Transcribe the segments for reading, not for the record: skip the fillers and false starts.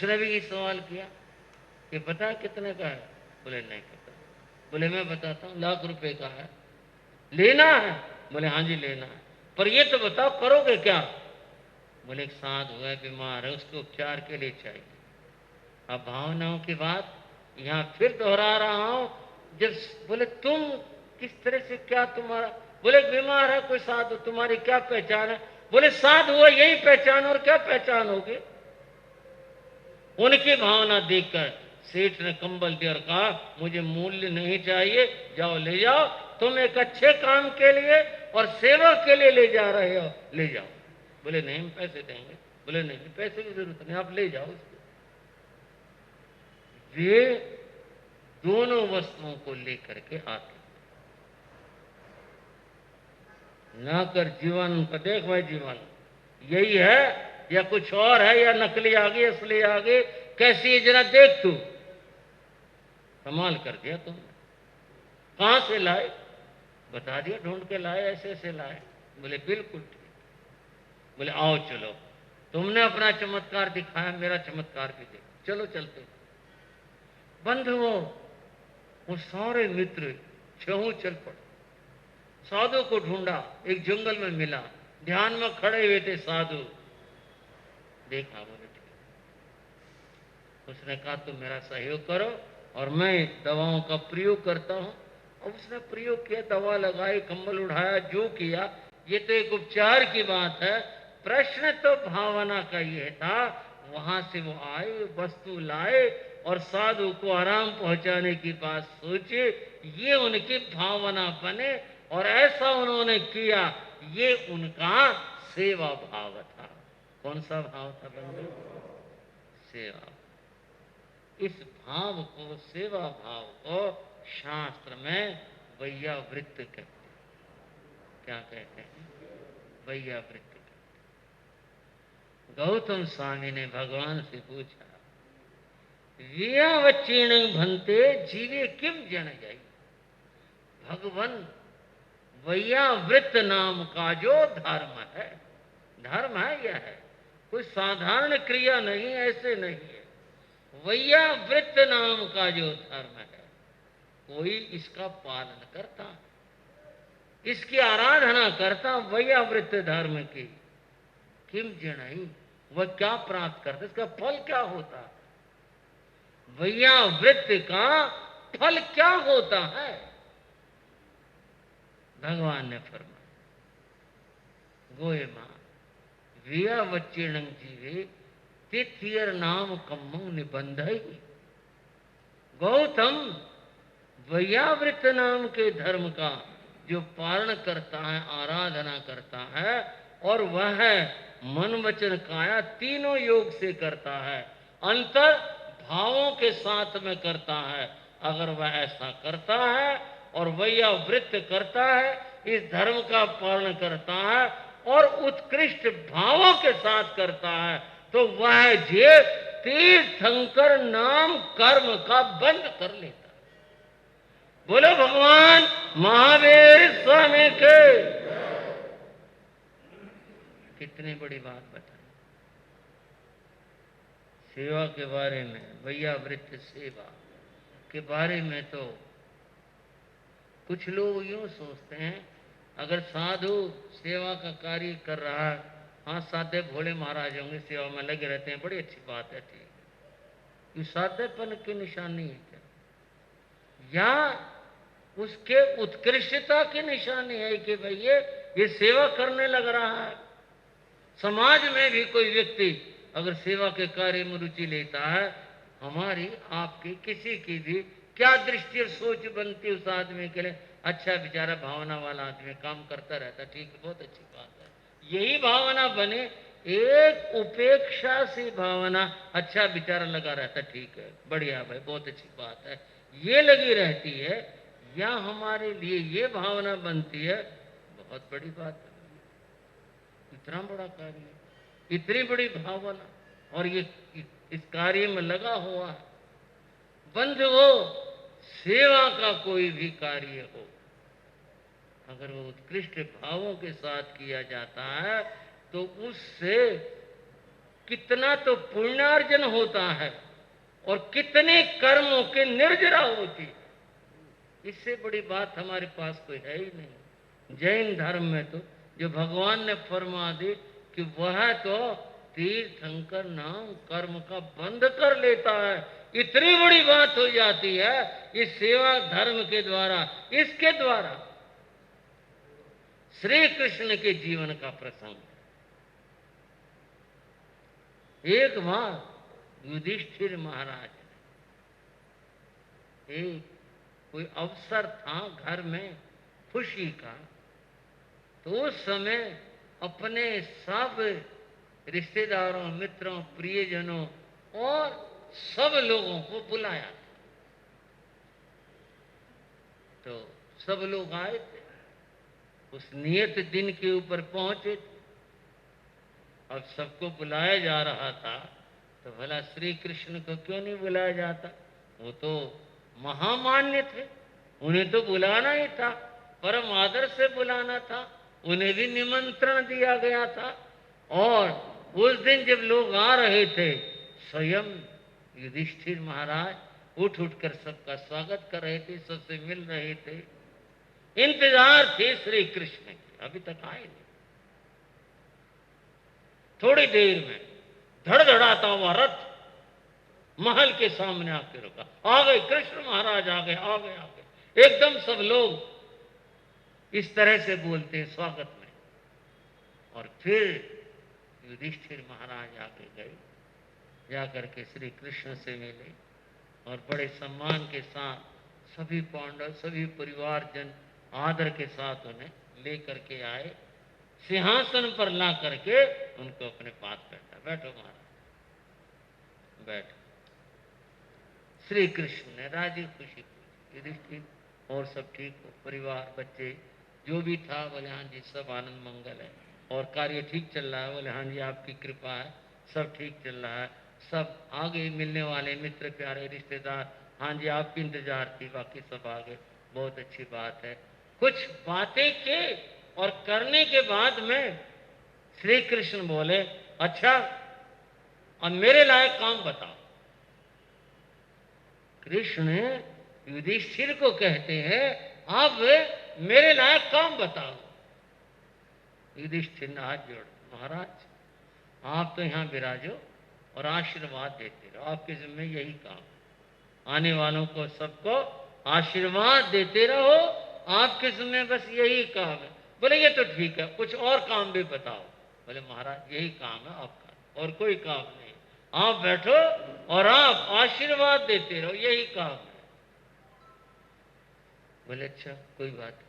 उसने भी ये सवाल किया कि पता कितने का है? बोले नहीं पता। बोले मैं बताता हूँ, ₹1,00,000 का है, लेना है? बोले हाँ जी लेना है, पर ये तो बताओ करोगे क्या? बोले एक साधु है, बीमार है, उसके उपचार के लिए चाहिए। अब भावनाओं की बात यहाँ फिर दोहरा रहा हूं। जब बोले तुम किस तरह से, क्या तुम्हारा? बोले बीमार है कोई साधु, तुम्हारी क्या पहचान है? बोले साधु है यही पहचान, और क्या पहचान होगी? उनकी भावना देखकर सेठ ने कंबल दिया और कहा मुझे मूल्य नहीं चाहिए, जाओ ले जाओ, तुम एक अच्छे काम के लिए और सेवा के लिए ले जा रहे हो, ले जाओ। बोले नहीं हम पैसे देंगे। बोले नहीं पैसे की जरूरत नहीं, आप ले जाओ उसको। वे दोनों वस्तुओं को लेकर के आते ना कर जीवन को देख, भाई जीवन यही है या कुछ और है, या नकली आ गई असली आ गई, कैसी है जरा देख, तू कमाल कर दिया तुमने। कहां से लाए? बता दिया, ढूंढ के लाए, ऐसे ऐसे लाए। बोले बिल्कुल ठीक। बोले आओ चलो, तुमने अपना चमत्कार दिखाया, मेरा चमत्कार भी देखो, चलो चलते। बंधुओं, वो सारे मित्र छहू चल पड़े, साधु को ढूंढा, एक जंगल में मिला, ध्यान में खड़े हुए थे साधु। देखा, बोले ठीक। उसने कहा तुम मेरा सहयोग करो और मैं दवाओं का प्रयोग करता हूं। और उसने प्रयोग किया, दवा लगाई, कंबल उठाया, जो किया, ये तो एक उपचार की बात है। प्रश्न तो भावना का ये था। वहां से वो आए, वस्तु लाए और साधु को आराम पहुंचाने की बात सोचे, ये उनकी भावना बने और ऐसा उन्होंने किया। ये उनका सेवा भाव था। कौन सा भाव था बंधु? सेवा। इस भाव को, सेवा भाव को शास्त्र में वैयावृत्त कहते हैं। क्या कहते हैं? वैयावृत्त कहते हैं। गौतम स्वामी ने भगवान से पूछा, वियावच्चीण भंते जीवे किम जन जाई। भगवान, वैयावृत्त नाम का जो धर्म है, धर्म है यह है, कोई साधारण क्रिया नहीं, ऐसे नहीं है। वैयावृत्त नाम का जो धर्म है, कोई इसका पालन करता, इसकी आराधना करता, वैयावृत्त धर्म की, किम जनाई, वह क्या प्राप्त करता, इसका फल क्या होता? वैयावृत्त का फल क्या होता है? भगवान ने फरमाया, गोये मां वियावच्चीण जीवे तिथियर नाम कम्मो निबंध। गौतम, वैयावृत्त नाम के धर्म का जो पालन करता है, आराधना करता है, और वह मन वचन काया तीनों योग से करता है, अंतर भावों के साथ में करता है। अगर वह ऐसा करता है और वैयावृत्त करता है, इस धर्म का पालन करता है और उत्कृष्ट भावों के साथ करता है, तो वह जे तीर्थंकर नाम कर्म का बंद कर लेता। बोलो भगवान महावीर स्वामी के। कितनी बड़ी बात बताई सेवा के बारे में। वैयावृत्त सेवा के बारे में तो कुछ लोग यूं सोचते हैं, अगर साधु सेवा का कार्य कर रहा है, हाँ साधे भोले महाराज होंगे, सेवा में लगे रहते हैं, बड़ी अच्छी बात है, ठीक है। ये साधेपन की निशानी है क्या? या उसके उत्कृष्टता की निशानी है कि भाई ये सेवा करने लग रहा है? समाज में भी कोई व्यक्ति अगर सेवा के कार्य में रुचि लेता है, हमारी आपकी किसी की भी क्या दृष्टि और सोच बनती उस आदमी के लिए? अच्छा बेचारा भावना वाला आदमी काम करता रहता, ठीक है, बहुत अच्छी बात है। यही भावना बने, एक उपेक्षा सी भावना, अच्छा बेचारा लगा रहता, ठीक है, बढ़िया भाई, बहुत अच्छी बात है, ये लगी रहती है, या हमारे लिए ये भावना बनती है, बहुत बड़ी बात है। इतना बड़ा कार्य, इतनी बड़ी भावना, और ये इस कार्य में लगा हुआ है। बंधुओं, सेवा का कोई भी कार्य हो, अगर वो उत्कृष्ट भावों के साथ किया जाता है, तो उससे कितना तो पुण्यार्जन होता है और कितने कर्मों के निर्जरा होती। इससे बड़ी बात हमारे पास कोई है ही नहीं। जैन धर्म में तो जो भगवान ने फरमा दी कि वह तो तीर्थंकर नाम कर्म का बंद कर लेता है, इतनी बड़ी बात हो जाती है इस सेवा धर्म के द्वारा। इसके द्वारा श्री कृष्ण के जीवन का प्रसंग। एक बार युधिष्ठिर महाराज, एक कोई अवसर था घर में खुशी का, तो उस समय अपने सब रिश्तेदारों, मित्रों, प्रियजनों और सब लोगों को बुलाया। तो सब लोग आए थे, उस नियत दिन के ऊपर पहुंचे थे। अब सबको बुलाया जा रहा था, तो भला श्री कृष्ण को क्यों नहीं बुलाया जाता? वो तो महामान्य थे, उन्हें तो बुलाना ही था, परम आदर से बुलाना था। उन्हें भी निमंत्रण दिया गया था। और उस दिन जब लोग आ रहे थे, स्वयं युधिष्ठिर महाराज उठ उठकर सबका स्वागत कर रहे थे, सबसे मिल रहे थे। इंतजार थे श्री कृष्ण की, अभी तक आए नहीं। थोड़ी देर में धड़धड़ाता हुआ रथ महल के सामने आके रुका। आ गए कृष्ण महाराज, आ गए, आ गए, आ गए। एकदम सब लोग इस तरह से बोलते हैं स्वागत में। और फिर युधिष्ठिर महाराज आगे गए, जाकर के श्री कृष्ण से मिले और बड़े सम्मान के साथ सभी पांडव, सभी परिवारजन आदर के साथ उन्हें लेकर के आए। सिंहासन पर ला करके उनको अपने पास बैठा। बैठो महाराज, बैठो। श्री कृष्ण ने राजी खुशी पूछी, युधिष्ठिर और सब ठीक हो, परिवार, बच्चे, जो भी था? बोले हाँ जी, सब आनंद मंगल है। और कार्य ठीक चल रहा है? बोले हाँ जी, आपकी कृपा है, सब ठीक चल रहा है। सब आगे मिलने वाले मित्र, प्यारे रिश्तेदार, हाँ जी आपकी इंतजार थी, बाकी सब आ गए, बहुत अच्छी बात है। कुछ बातें के और करने के बाद में श्री कृष्ण बोले, अच्छा अब मेरे लायक काम बताओ। कृष्ण युधिष्ठिर को कहते हैं, अब मेरे लायक काम बताओ। युधिष्ठिर ने हाथ जोड़, महाराज आप तो यहां विराजो और आशीर्वाद देते रहो, आपके जिम्मे यही काम। आने वालों को सबको आशीर्वाद देते रहो, आपके जिम्मे बस यही काम है। बोले ये तो ठीक है, कुछ और काम भी बताओ। बोले महाराज यही काम है आपका, और कोई काम नहीं। आप बैठो और आप आशीर्वाद देते रहो, यही काम है। बोले अच्छा कोई बात।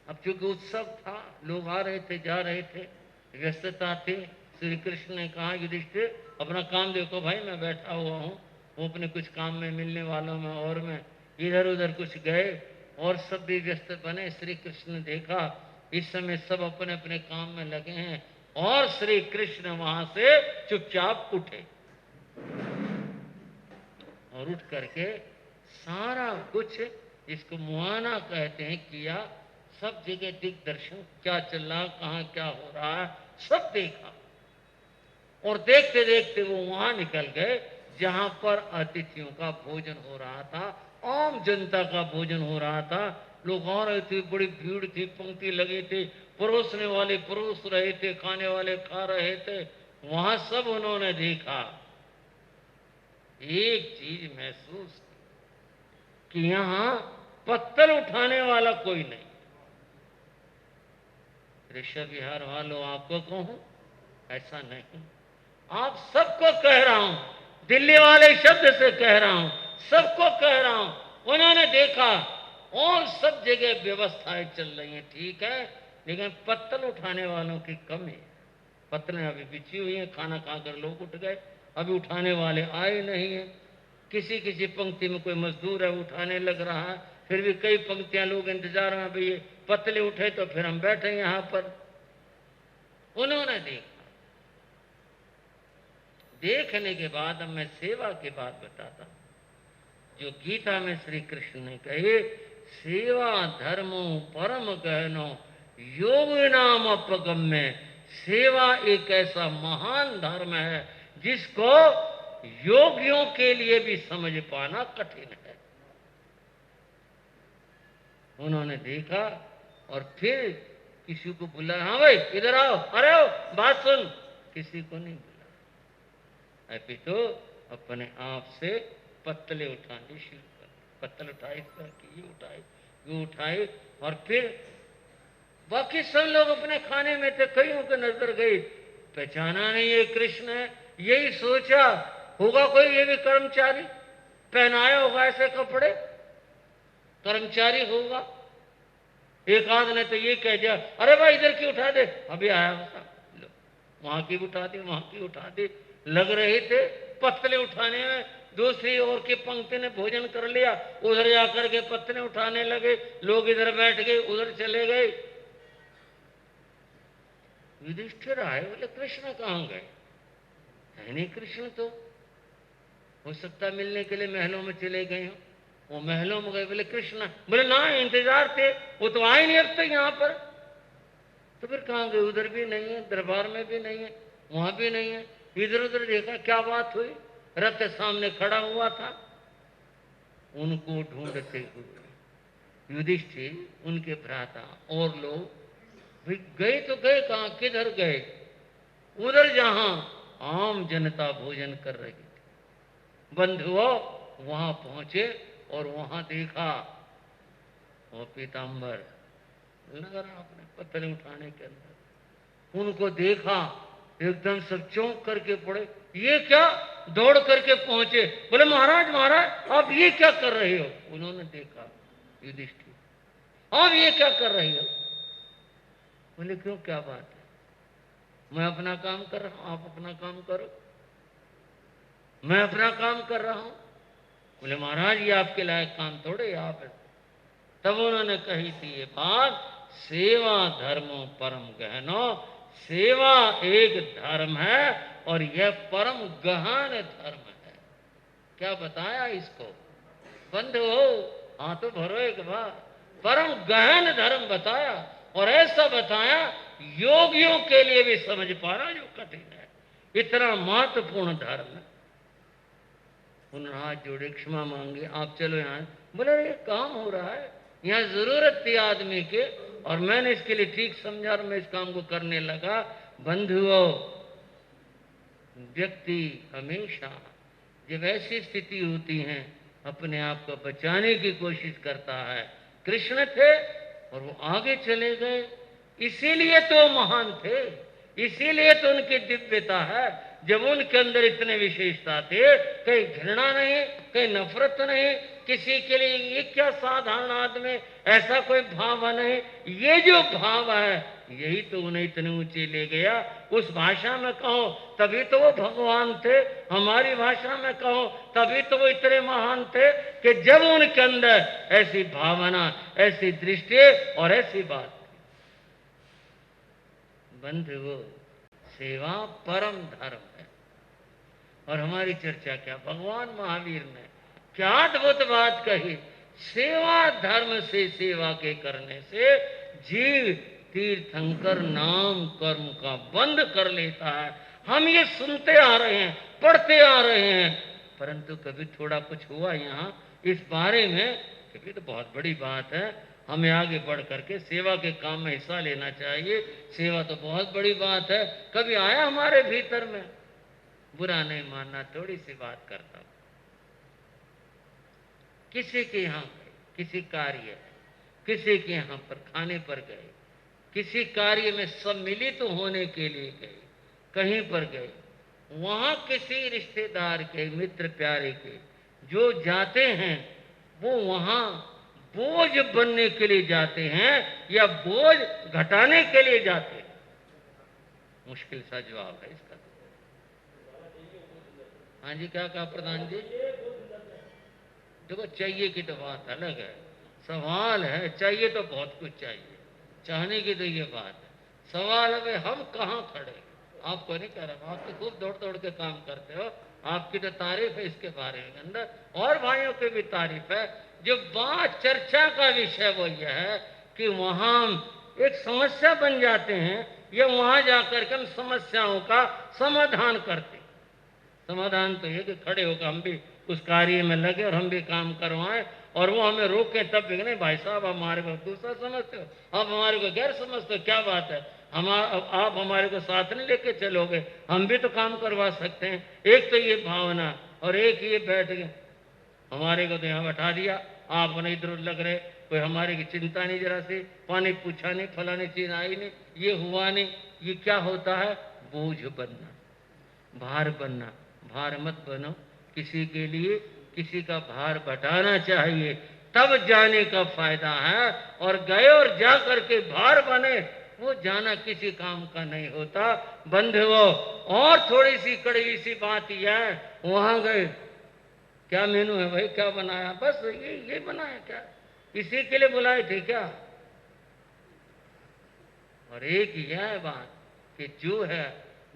अब चूंकि उत्सव था, लोग आ रहे थे, जा रहे थे, व्यस्तता थी। श्री कृष्ण ने कहा, युधिष्ठिर अपना काम देखो भाई, मैं बैठा हुआ हूँ। वो अपने कुछ काम में, मिलने वालों में, और मैं इधर उधर कुछ गए और सब भी व्यस्त बने। श्री कृष्ण ने देखा इस समय सब अपने अपने काम में लगे हैं, और श्री कृष्ण वहां से चुपचाप उठे और उठ करके सारा कुछ, इसको मुआना कहते हैं, किया। सब जगह दिग्दर्शन, क्या चल रहा, कहाँ क्या हो रहा है, सब देखा। और देखते देखते वो वहां निकल गए जहां पर अतिथियों का भोजन हो रहा था, आम जनता का भोजन हो रहा था। लोग आ रहे थे, बड़ी भीड़ थी, पंक्ति लगे थे, परोसने वाले परोस रहे थे, खाने वाले खा रहे थे। वहां सब उन्होंने देखा, एक चीज महसूस कि यहां पत्थर उठाने वाला कोई नहीं। ऋषभ विहार वालों, आपको कहूं ऐसा नहीं, आप सबको कह रहा हूं, दिल्ली वाले शब्द से कह रहा हूं, सबको कह रहा हूं। उन्होंने देखा और सब जगह व्यवस्थाएं चल रही हैं, ठीक है, लेकिन पत्तल उठाने वालों की कमी है। पत्तलें अभी बिछी हुई हैं, खाना खाकर लोग उठ गए, अभी उठाने वाले आए नहीं है। किसी किसी पंक्ति में कोई मजदूर है, उठाने लग रहा है, फिर भी कई पंक्तियां लोग इंतजार में, भाई ये पतले उठे तो फिर हम बैठे यहां पर। उन्होंने देखा, देखने के बाद अब मैं सेवा की बात बताता। जो गीता में श्री कृष्ण ने कहे, सेवा धर्मो परम गहनो योग नाम अपगम्य, सेवा एक ऐसा महान धर्म है जिसको योगियों के लिए भी समझ पाना कठिन है। उन्होंने देखा और फिर किसी को बुलाया, हाँ भाई इधर आओ, अरे आओ बात सुन, किसी को नहीं बुलाया। अभी तो अपने आप से पत्तले उठाने शुरू कर, पत्तल उठाए, ये उठाए और फिर बाकी सब लोग अपने खाने में थे, कईयों के नजर गई, पहचाना नहीं ये कृष्ण है। यही सोचा होगा कोई ये भी कर्मचारी, पहनाया होगा ऐसे कपड़े, कर्मचारी होगा। एक आध ने तो ये कह दिया, अरे भाई इधर की उठा दे, अभी आया होगा, वहां की उठा दी, वहां की उठा दी। लग रहे थे पत्तले उठाने में, दूसरी ओर की पंक्ति ने भोजन कर लिया, उधर जाकर के पत्तले उठाने लगे, लोग इधर बैठ गए, उधर चले गए। युधिष्ठिर आए, बोले कृष्ण कहां गए? है नहीं कृष्ण, तो हो सकता मिलने के लिए महलों में चले गए हो। वो महलों में गए, बोले कृष्ण, बोले ना इंतजार थे, वो तो आए नहीं अब तक यहाँ पर। तो फिर कहां गए? उधर भी नहीं है, दरबार में भी नहीं है, वहां भी नहीं है। इधर उधर देखा, क्या बात हुई? रथ सामने खड़ा हुआ था। उनको ढूंढते हुए युधिष्ठिर, उनके भ्राता और लोग भाई गए तो गए कहां, किधर गए? उधर जहां आम जनता भोजन कर रही थी। बंधुओं वहां पहुंचे और वहां देखा वो पीतांबर लगा रहा अपने पत्तले उठाने के अंदर। उनको देखा, एकदम सब चौंक करके पड़े, ये क्या? दौड़ करके पहुंचे, बोले महाराज महाराज आप ये क्या कर रहे हो? उन्होंने देखा युधिष्ठिर, आप ये क्या कर रहे हो? बोले क्यों, क्या बात है? मैं अपना काम कर रहा हूं, आप अपना काम करो। मैं अपना काम कर रहा हूं। बोले महाराज ये आपके लायक काम थोड़े आप। तब उन्होंने कही थी ये बात, सेवा धर्मो परम गहनो, सेवा एक धर्म है और यह परम गहन धर्म है। क्या बताया इसको? बंधु हो हाँ तो भरो एक बार, परम गहन धर्म बताया और ऐसा बताया योगियों के लिए भी समझ पाना जो कठिन है, इतना महत्वपूर्ण धर्म है। उन्होंने हाथ जोड़े, क्षमा मांगे, आप चलो यहाँ। बोले ये काम हो रहा है, यहाँ जरूरत थी आदमी के और मैंने इसके लिए ठीक समझा और मैं इस काम को करने लगा। बंधुओं व्यक्ति हमेशा जब ऐसी स्थिति होती है अपने आप को बचाने की कोशिश करता है। कृष्ण थे और वो आगे चले गए, इसीलिए तो महान थे, इसीलिए तो उनकी दिव्यता है। जब उनके अंदर इतने विशेषता थे, कहीं घृणा नहीं, कहीं नफरत नहीं, किसी के लिए ये क्या साधारण आदमी, ऐसा कोई भाव नहीं। ये जो भाव है यही तो उन्हें इतने ऊंचे ले गया। उस भाषा में कहो तभी तो वो भगवान थे, हमारी भाषा में कहो तभी तो वो इतने महान थे कि जब उनके अंदर ऐसी भावना, ऐसी दृष्टि और ऐसी बात। बंधुओं सेवा परम धर्म है। और हमारी चर्चा क्या, भगवान महावीर ने क्या अद्भुत बात कही, सेवा धर्म से, सेवा के करने से जीव तीर्थंकर नाम कर्म का बंद कर लेता है। हम ये सुनते आ रहे हैं, पढ़ते आ रहे हैं, परंतु कभी थोड़ा कुछ हुआ यहाँ इस बारे में? कभी तो बहुत बड़ी बात है, हमें आगे बढ़ करके सेवा के काम में हिस्सा लेना चाहिए। सेवा तो बहुत बड़ी बात है। कभी आया हमारे भीतर में? बुरा नहीं मानना, थोड़ी सी बात करता हूं। किसी के यहां गए, किसी कार्य है, किसी के यहां पर खाने पर गए, किसी कार्य में सम्मिलित होने के लिए गए, कहीं पर गए, वहां किसी रिश्तेदार के, मित्र प्यारे के जो जाते हैं वो वहां बोझ बनने के लिए जाते हैं या बोझ घटाने के लिए जाते हैं? मुश्किल सा जवाब है इसका। हाँ जी, क्या कहा प्रधान जी? देखो चाहिए की तो बात अलग है, सवाल है चाहिए तो बहुत कुछ चाहिए, चाहने की तो ये बात है। सवाल है हम कहाँ खड़े, आपको नहीं कह रहा, आप तो खूब दौड़ दौड़ के काम करते हो, आपकी तो तारीफ है इसके बारे में अंदर, और भाइयों की भी तारीफ है। जो बात चर्चा का विषय वो यह है कि वहां एक समस्या बन जाते हैं ये वहां जाकर के हम समस्याओं का समाधान करते। समाधान तो ये कि खड़े होकर हम भी उस कार्य में लगे और हम भी काम करवाएं, और वो हमें रोके तब भी नहीं भाई साहब हमारे को दूसरा समझते हो, आप हमारे को गैर समझते हो, क्या बात है, आप हमारे को साथ नहीं लेके चलोगे, हम भी तो काम करवा सकते हैं। एक तो ये भावना, और एक ये बैठ गए हमारे को तो यहाँ बैठा दिया, आप नहीं इधर लग रहे, कोई हमारे की चिंता नहीं, जरा से पानी पूछा नहीं, फलानी चीज आई नहीं, ये हुआ नहीं। ये क्या होता है? बोझ बनना, भार बनना। भार मत बनो किसी के लिए, किसी का भार बटाना चाहिए, तब जाने का फायदा है। और गए और जा करके भार बने, वो जाना किसी काम का नहीं होता। बंधुओं, और थोड़ी सी कड़वी सी बात यह है, वहां गए क्या मेनू है भाई, क्या बनाया, बस ये बनाया क्या, इसी के लिए बुलाए थे क्या? और एक यह है बात कि जो है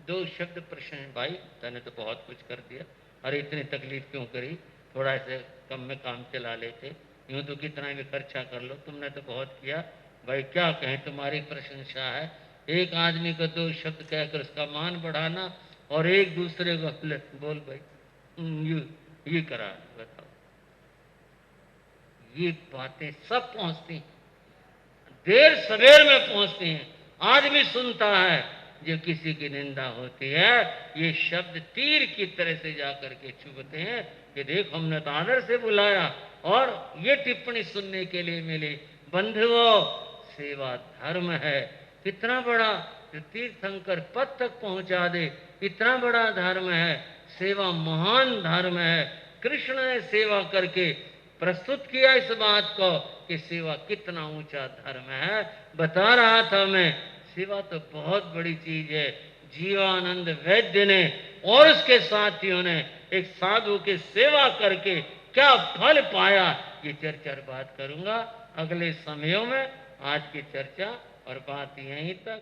दो शब्द प्रश्न है, भाई तने तो बहुत कुछ कर दिया, अरे इतनी तकलीफ क्यों करी, थोड़ा से कम में काम चला लेते, यूं तो कितना भी खर्चा कर लो, तुमने तो बहुत किया। भाई क्या कहें, तुम्हारी प्रशंसा है। एक आदमी को दो शब्द कहकर उसका मान बढ़ाना, और एक दूसरे को बोल भाई ये करा, बताओ। ये बातें सब पहुंचती, देर सवेर में पहुंचती हैं। आदमी सुनता है, जो किसी की निंदा होती है, ये शब्द तीर की तरह से जाकर के चुभते हैं कि देखो हमने तो आदर से बुलाया और ये टिप्पणी सुनने के लिए मिली। बंधुओं, सेवा धर्म है, कितना बड़ा, जो तीर्थंकर पद तक पहुंचा दे, इतना बड़ा धर्म है। सेवा महान धर्म है। कृष्ण ने सेवा करके प्रस्तुत किया इस बात को कि सेवा कितना ऊंचा धर्म है। बता रहा था मैं, सेवा तो बहुत बड़ी चीज है। जीवानंद वैद्य ने और उसके साथियों ने एक साधु की सेवा करके क्या फल पाया, ये चर्चा बात करूंगा अगले समयों में। आज की चर्चा और बात यहीं तक।